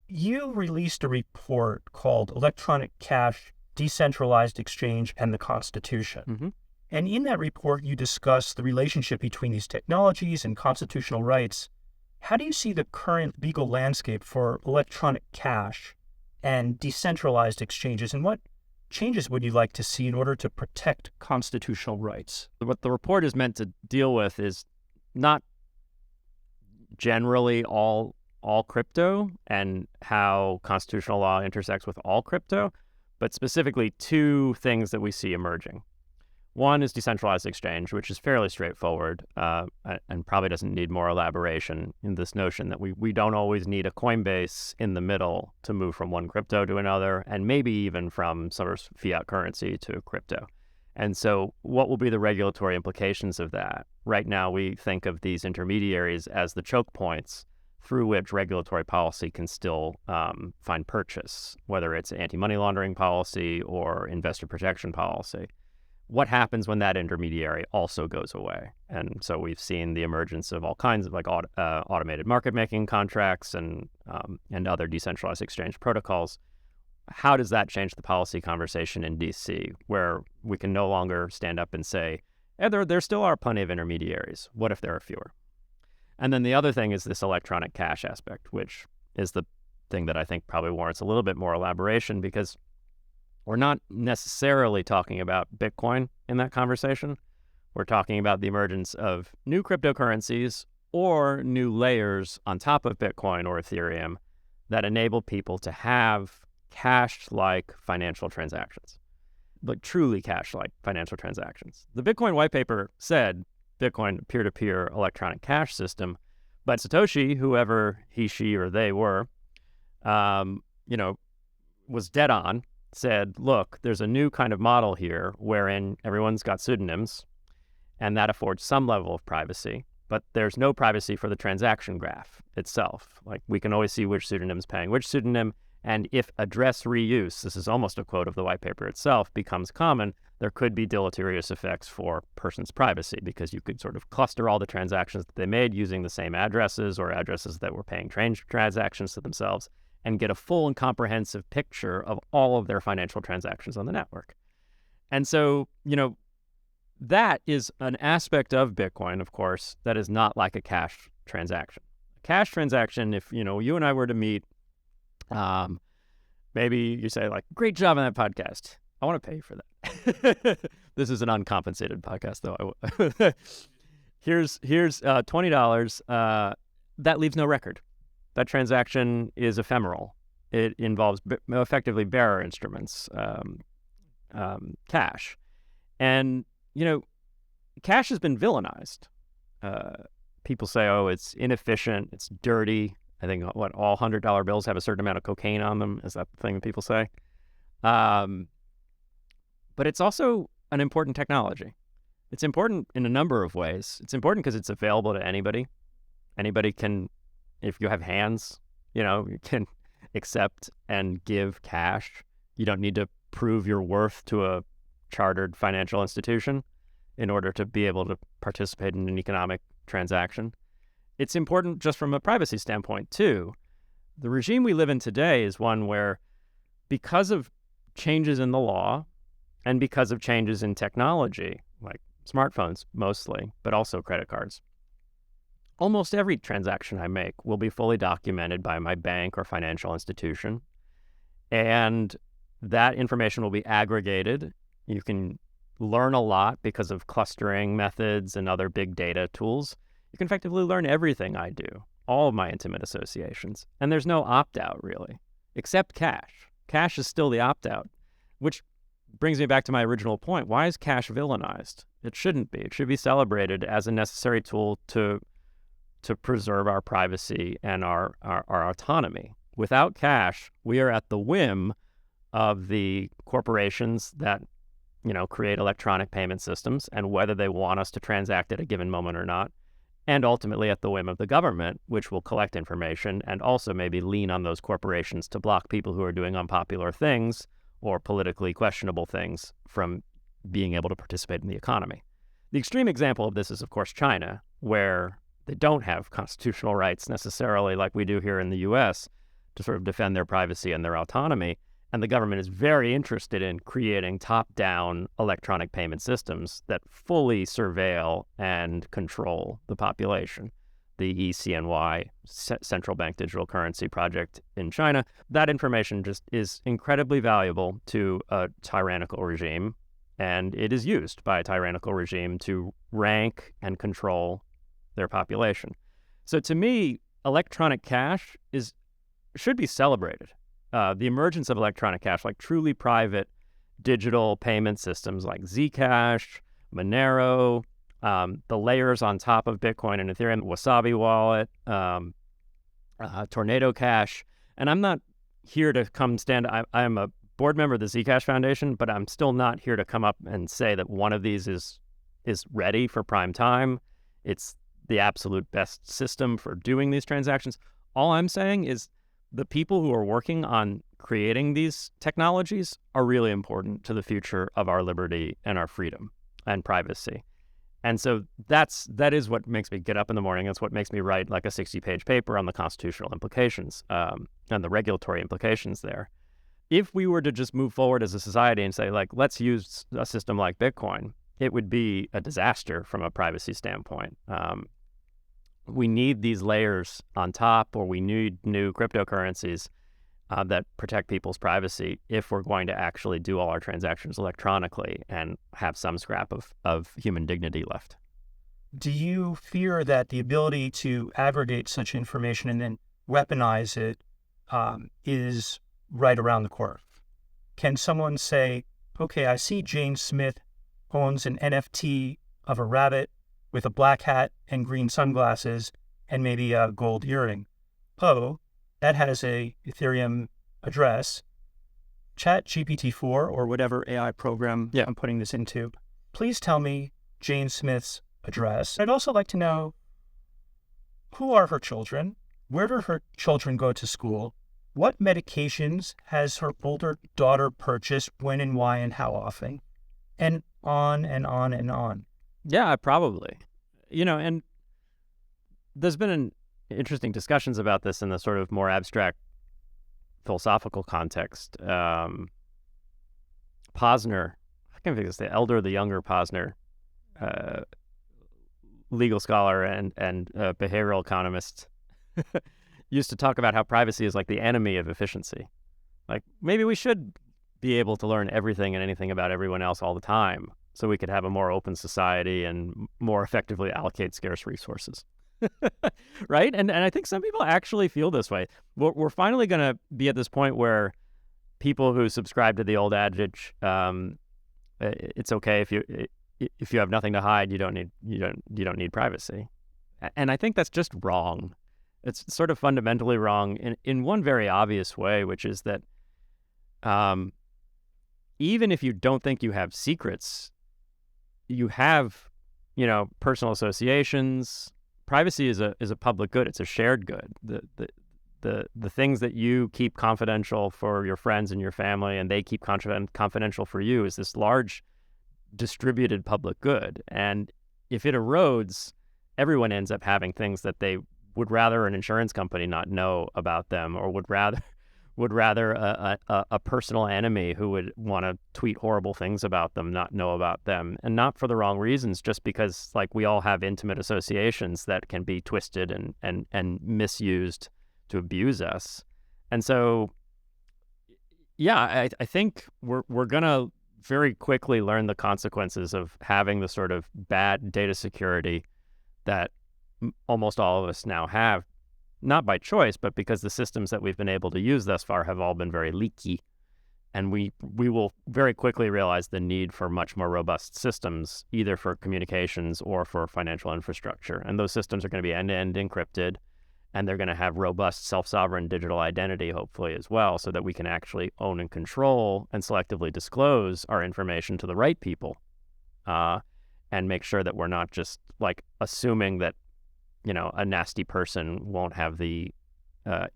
You released a report called Electronic Cash, Decentralized Exchange, and the Constitution. Mm-hmm. And in that report, you discuss the relationship between these technologies and constitutional rights. How do you see the current legal landscape for electronic cash and decentralized exchanges, and what changes would you like to see in order to protect constitutional rights? What the report is meant to deal with is not generally all crypto and how constitutional law intersects with all crypto, but specifically two things that we see emerging. One is decentralized exchange, which is fairly straightforward and probably doesn't need more elaboration in this notion that we don't always need a Coinbase in the middle to move from one crypto to another, and maybe even from some fiat currency to crypto. And so what will be the regulatory implications of that? Right now, we think of these intermediaries as the choke points through which regulatory policy can still find purchase, whether it's anti-money laundering policy or investor protection policy. What happens when that intermediary also goes away? And so we've seen the emergence of all kinds of like automated market making contracts and other decentralized exchange protocols. How does that change the policy conversation in DC, where we can no longer stand up and say, there still are plenty of intermediaries. What if there are fewer? And then the other thing is this electronic cash aspect, which is the thing that I think probably warrants a little bit more elaboration, because we're not necessarily talking about Bitcoin in that conversation. We're talking about the emergence of new cryptocurrencies or new layers on top of Bitcoin or Ethereum that enable people to have cash-like financial transactions, like truly cash-like financial transactions. The Bitcoin white paper said Bitcoin peer-to-peer electronic cash system, but Satoshi, whoever he, she, or they were, was dead on. Said, look, there's a new kind of model here wherein everyone's got pseudonyms, and that affords some level of privacy, but there's no privacy for the transaction graph itself. Like, we can always see which pseudonym's paying which pseudonym, and if address reuse, this is almost a quote of the white paper itself, becomes common, there could be deleterious effects for person's privacy, because you could sort of cluster all the transactions that they made using the same addresses or addresses that were paying transactions to themselves, and get a full and comprehensive picture of all of their financial transactions on the network. And so, that is an aspect of Bitcoin, of course, that is not like a cash transaction. A cash transaction, if, you and I were to meet, maybe you say, like, great job on that podcast. I want to pay you for that. This is an uncompensated podcast, though. Here's $20. That leaves no record. That transaction is ephemeral. It involves effectively bearer instruments, cash. And, cash has been villainized. People say, oh, it's inefficient, it's dirty. I think, all $100 bills have a certain amount of cocaine on them? Is that the thing that people say? But it's also an important technology. It's important in a number of ways. It's important because it's available to anybody. Anybody can, if you have hands, you can accept and give cash. You don't need to prove your worth to a chartered financial institution in order to be able to participate in an economic transaction. It's important just from a privacy standpoint, too. The regime we live in today is one where, because of changes in the law and because of changes in technology, like smartphones mostly, but also credit cards, almost every transaction I make will be fully documented by my bank or financial institution. And that information will be aggregated. You can learn a lot because of clustering methods and other big data tools. You can effectively learn everything I do, all of my intimate associations. And there's no opt-out, really, except cash. Cash is still the opt-out, which brings me back to my original point. Why is cash villainized? It shouldn't be. It should be celebrated as a necessary tool to preserve our privacy and our autonomy. Without cash, we are at the whim of the corporations that, create electronic payment systems and whether they want us to transact at a given moment or not, and ultimately at the whim of the government, which will collect information and also maybe lean on those corporations to block people who are doing unpopular things or politically questionable things from being able to participate in the economy. The extreme example of this is, of course, China, where they don't have constitutional rights necessarily like we do here in the U.S. to sort of defend their privacy and their autonomy. And the government is very interested in creating top-down electronic payment systems that fully surveil and control the population. The ECNY, Central Bank Digital Currency Project in China, that information just is incredibly valuable to a tyrannical regime, and it is used by a tyrannical regime to rank and control their population. So to me, electronic cash should be celebrated. The emergence of electronic cash, like truly private digital payment systems like Zcash, Monero, the layers on top of Bitcoin and Ethereum, Wasabi Wallet, Tornado Cash. And I'm not here to come I'm a board member of the Zcash Foundation, but I'm still not here to come up and say that one of these is ready for prime time. It's the absolute best system for doing these transactions. All I'm saying is the people who are working on creating these technologies are really important to the future of our liberty and our freedom and privacy. And so that is what makes me get up in the morning. That's what makes me write like a 60-page paper on the constitutional implications and the regulatory implications there. If we were to just move forward as a society and say, like, let's use a system like Bitcoin, it would be a disaster from a privacy standpoint. We need these layers on top, or we need new cryptocurrencies that protect people's privacy if we're going to actually do all our transactions electronically and have some scrap of human dignity left. Do you fear that the ability to aggregate such information and then weaponize it is right around the corner? Can someone say, okay, I see Jane Smith owns an NFT of a rabbit with a black hat and green sunglasses and maybe a gold earring. Oh, that has a Ethereum address. ChatGPT-4 or whatever AI program I'm putting this into, please tell me Jane Smith's address. I'd also like to know, who are her children? Where do her children go to school? What medications has her older daughter purchased, when and why and how often? And on and on and on. Yeah, probably. And there's been interesting discussions about this in the sort of more abstract philosophical context. Posner, I can't think it's the elder or the younger Posner, legal scholar and behavioral economist, used to talk about how privacy is like the enemy of efficiency. Like, maybe we should be able to learn everything and anything about everyone else all the time, so we could have a more open society and more effectively allocate scarce resources. Right? And I think some people actually feel this way. We're finally going to be at this point where people who subscribe to the old adage, it's okay if you have nothing to hide, you don't need privacy. And I think that's just wrong. It's sort of fundamentally wrong in one very obvious way, which is that even if you don't think you have secrets, you have, personal associations. Privacy is a public good. It's a shared good. The things that you keep confidential for your friends and your family, and they keep confidential for you, is this large distributed public good. And if it erodes, everyone ends up having things that they would rather an insurance company not know about them, or would rather a personal enemy who would want to tweet horrible things about them not know about them, and not for the wrong reasons, just because like we all have intimate associations that can be twisted and misused to abuse us. And so, yeah, I think we're gonna very quickly learn the consequences of having the sort of bad data security that almost all of us now have. Not by choice, but because the systems that we've been able to use thus far have all been very leaky. And we will very quickly realize the need for much more robust systems, either for communications or for financial infrastructure. And those systems are going to be end-to-end encrypted, and they're going to have robust self-sovereign digital identity, hopefully, as well, so that we can actually own and control and selectively disclose our information to the right people, and make sure that we're not just like assuming that a nasty person won't have the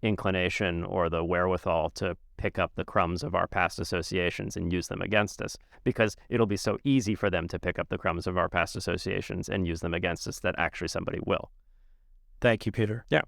inclination or the wherewithal to pick up the crumbs of our past associations and use them against us, because it'll be so easy for them to pick up the crumbs of our past associations and use them against us that actually somebody will. Thank you, Peter. Yeah.